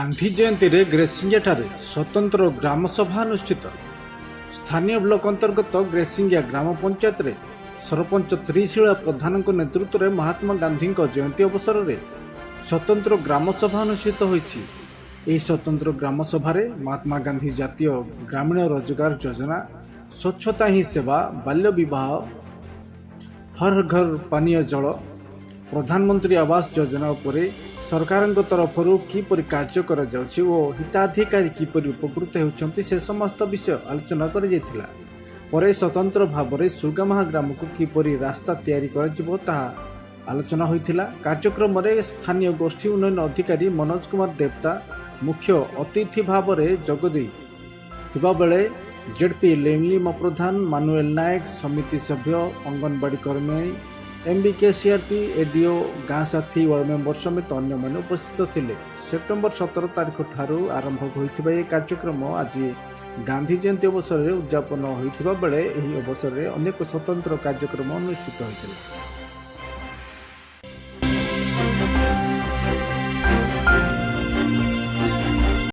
गांधी जयंती रे ग्रेसिंगियाठारे स्वतंत्र ग्रामसभा अनुष्ठित। स्थानीय ब्लॉक अंतर्गत ग्रेसिंगिया ग्राम पंचायत रे सरपंच त्रिशिला प्रधान नेतृत्व में महात्मा गांधी जयंती अवसर में स्वतंत्र ग्रामसभा अनुष्ठित होईछि। एही स्वतंत्र ग्रामसभा महात्मा गांधी जातीय ग्रामीण रोजगार योजना, स्वच्छता ही सेवा, बाल्य विवाह, हर घर पानीय जल, प्रधानमंत्री आवास योजना उपरे सरकार तरफ किपरि कार्य कर हिताधिकारी किपरि उपकृत होती से समस्त विषय आलोचना कर स्वतंत्र भाव में सुगमा ग्राम को किपरि रास्ता तैयारी कर आलोचना होता। कार्यक्रम में स्थानीय गोष्ठी उन्नयन अधिकारी मनोज कुमार देवता मुख्य अतिथि भाव में जोगदे बेले जेडपी लेमलिम प्रधान मानुएल नायक, समिति सभ्य, अंगनवाड़ी कर्मी, एमबीकेसीआरपी, एडीओ, गाँ साथी, वार्ड मेंबर समेत अन्य मैंने उपस्थित थिले। सेप्टेम्बर 17 तारीख ठारू आरंभ होइथिबा यह कार्यक्रम आज गांधी जयंती अवसर में उद्यापन होइथिबा बेले एही अवसर में अनेक स्वतंत्र कार्यक्रम अनुष्ठित होइथिले।